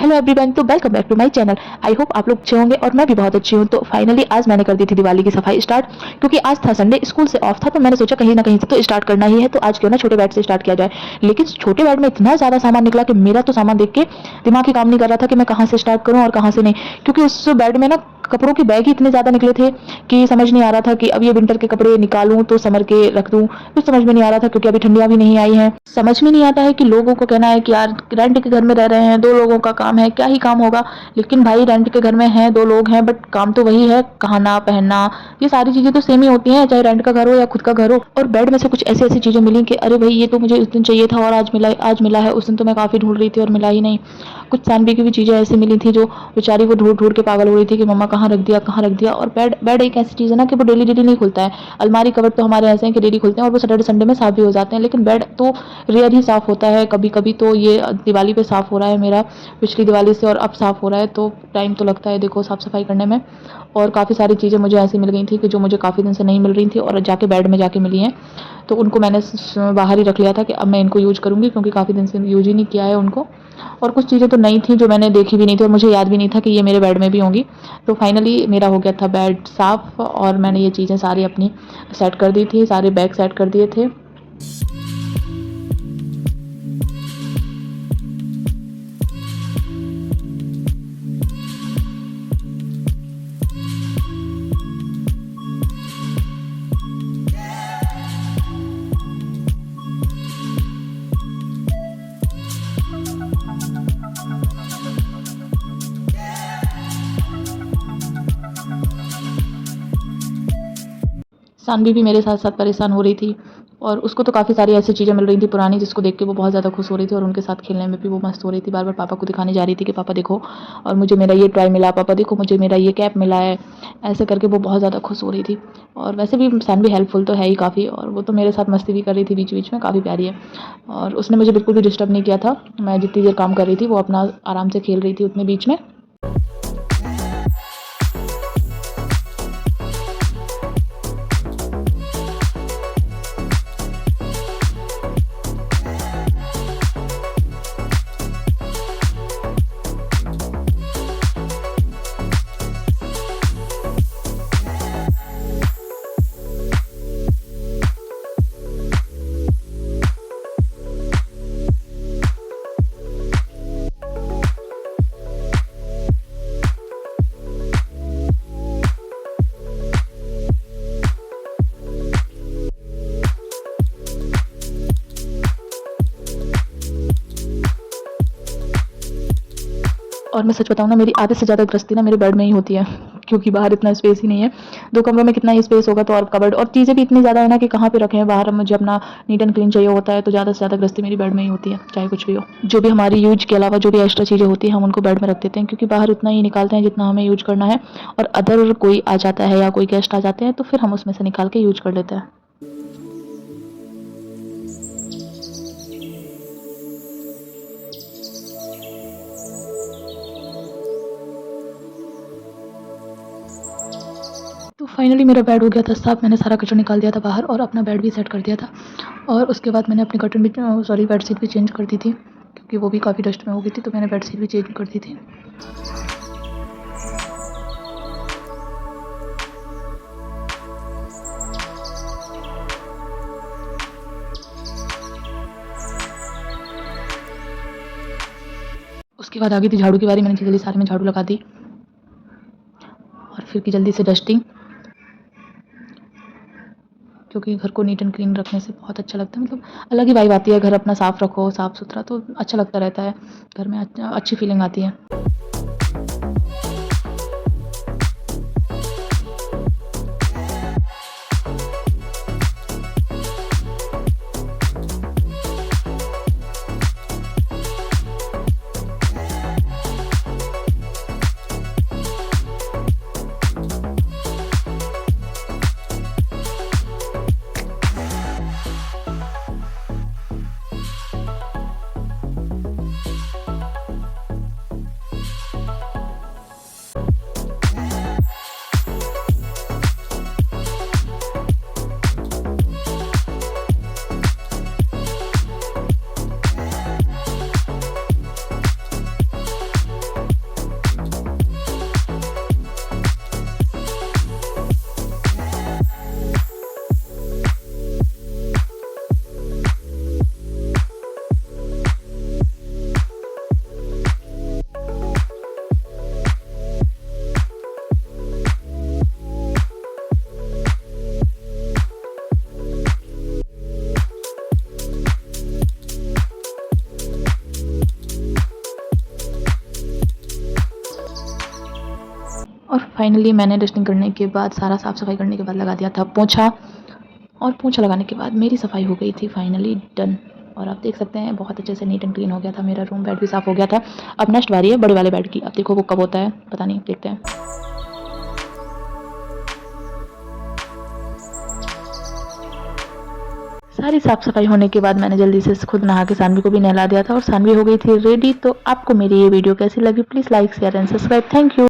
Hello everyone, तो welcome back to my channel. I hope आप लोग अच्छे होंगे और मैं भी बहुत अच्छी हूँ। तो फाइनली आज मैंने कर दी थी दिवाली की सफाई स्टार्ट, क्योंकि आज था संडे, स्कूल से ऑफ था। तो मैंने सोचा कहीं ना कहीं से तो स्टार्ट करना ही है, तो आज क्यों ना छोटे बेड से स्टार्ट किया जाए। लेकिन छोटे बेड में इतना ज़्यादा सामान निकला कि मेरा तो सामान देख के दिमाग ही काम नहीं कर रहा था कि मैं कहाँ से स्टार्ट करूँ और कहाँ से नहीं। क्योंकि उस बेड में ना कपड़ों के बैग ही इतने ज़्यादा निकले थे कि समझ नहीं आ रहा था कि अब ये विंटर के कपड़े निकालूं तो समर के रख दूं। कुछ समझ में नहीं आ रहा था, क्योंकि अभी ठंडियां भी नहीं आई हैं। समझ में नहीं आता है कि लोगों को कहना है कि यार रेंट के घर में रह रहे हैं, दो लोगों का काम है, क्या ही काम होगा। लेकिन भाई रेंट के घर में हैं, दो लोग हैं, बट काम तो वही है, खाना पहनना, ये सारी चीज़ें तो सेम ही होती हैं, चाहे रेंट का घर हो या खुद का घर हो। और बेड में से कुछ ऐसी ऐसी चीज़ें मिली कि अरे भाई ये तो मुझे उस दिन चाहिए था और आज मिला है। उस दिन तो मैं काफ़ी ढूंढ रही थी और मिला ही नहीं। कुछ सानवी की भी चीज़ें ऐसी मिली थी जो बेचारी वो ढूंढ ढूंढ के पागल हो रही थी कि मम्मा कहाँ रख दिया, कहाँ रख दिया। और बेड बेड एक ऐसी चीज़ है ना कि वो डेली डेली नहीं खुलता है। अलमारी कवर तो हमारे ऐसे हैं कि डेली खुलते हैं और वो सैटरडे संडे में साफ भी हो जाते हैं, लेकिन बेड तो रेयर ही साफ होता है। कभी कभी तो ये दिवाली पे साफ हो रहा है मेरा, पिछली दिवाली से, और अब साफ हो रहा है, तो टाइम तो लगता है देखो साफ सफाई करने में। और काफ़ी सारी चीज़ें मुझे ऐसी मिल गई थी कि जो मुझे काफ़ी दिन से नहीं मिल रही थी और जाके बेड में जाके मिली हैं। तो उनको मैंने बाहर ही रख लिया था कि अब मैं इनको यूज करूँगी, क्योंकि काफ़ी दिन से यूज ही नहीं किया है उनको। और कुछ चीज़ें तो नई थी जो मैंने देखी भी नहीं थी और मुझे याद भी नहीं था कि ये मेरे बेड में भी होंगी। तो फाइनली मेरा हो गया था बेड साफ़ और मैंने ये चीज़ें सारी अपनी सेट कर दी थी, सारे बैग सेट कर दिए थे। सानवी भी मेरे साथ साथ परेशान हो रही थी और उसको तो काफ़ी सारी ऐसी चीज़ें मिल रही थी पुरानी, जिसको देख के वो बहुत ज़्यादा खुश हो रही थी और उनके साथ खेलने में भी वो मस्त हो रही थी। बार बार पापा को दिखाने जा रही थी कि पापा देखो, और मुझे मेरा ये टॉय मिला, पापा देखो मुझे मेरा ये कैप मिला है। ऐसे करके वो बहुत ज़्यादा खुश हो रही थी। और वैसे भी सानवी हेल्पफुल तो है ही काफ़ी, और वो तो मेरे साथ मस्ती भी कर रही थी बीच बीच में, काफ़ी प्यारी है। और उसने मुझे बिल्कुल भी डिस्टर्ब नहीं किया था। मैं जितनी देर काम कर रही थी वो अपना आराम से खेल रही थी उतने बीच में। और मैं सच बताऊँ ना, मेरी आधे से ज़्यादा गृहस्थी ना मेरे बेड में ही होती है, क्योंकि बाहर इतना स्पेस ही नहीं है। 2 कमरों में कितना ही स्पेस होगा, तो और कबर्ड और चीज़ें भी इतनी ज़्यादा है ना कि कहाँ पे रखें। बाहर मुझे अपना नीट एंड क्लीन चाहिए होता है, तो ज़्यादा से ज़्यादा गृहस्थी मेरी बेड में ही होती है, चाहे कुछ भी हो। जो भी हमारी यूज़ के अलावा जो भी एक्स्ट्रा चीज़ें होती हैं हम उनको बेड में रख देते हैं, क्योंकि बाहर उतना ही निकालते हैं जितना हमें यूज़ करना है। और अदर कोई आ जाता है या कोई गेस्ट आ जाते हैं तो फिर हम उसमें से निकाल के यूज़ कर लेते हैं। तो फाइनली मेरा बेड हो गया था साफ। मैंने सारा कचरा निकाल दिया था बाहर और अपना बेड भी सेट कर दिया था। और उसके बाद मैंने अपनी कर्टन भी सॉरी बेडशीट भी चेंज कर दी थी, क्योंकि वो भी काफ़ी डस्ट में हो गई थी, तो मैंने बेडशीट भी चेंज कर दी थी। उसके बाद आ गई थी झाड़ू की बारी। मैंने जल्दी सारे में झाड़ू लगा दी और फिर की जल्दी से डस्टिंग, क्योंकि घर को नीट एंड क्लीन रखने से बहुत अच्छा लगता है। मतलब अलग ही वाइब आती है, घर अपना साफ़ रखो, साफ़ सुथरा, तो अच्छा लगता रहता है। घर में अच्छी फीलिंग आती है। और फाइनली मैंने डस्टिंग करने के बाद, सारा साफ़ सफाई करने के बाद लगा दिया था पोंछा, और पोंछा लगाने के बाद मेरी सफाई हो गई थी फाइनली डन। और आप देख सकते हैं बहुत अच्छे से नीट एंड क्लीन हो गया था मेरा रूम, बेड भी साफ़ हो गया था। अब नेक्स्ट बारी है बड़े वाले बेड की। अब देखो वो कब होता है, पता नहीं, देखते हैं। सारी साफ सफाई होने के बाद मैंने जल्दी से खुद नहा के सानवी को भी नहला दिया था और सानवी हो गई थी रेडी। तो आपको मेरी ये वीडियो कैसी लगी, please like share and subscribe. Thank you.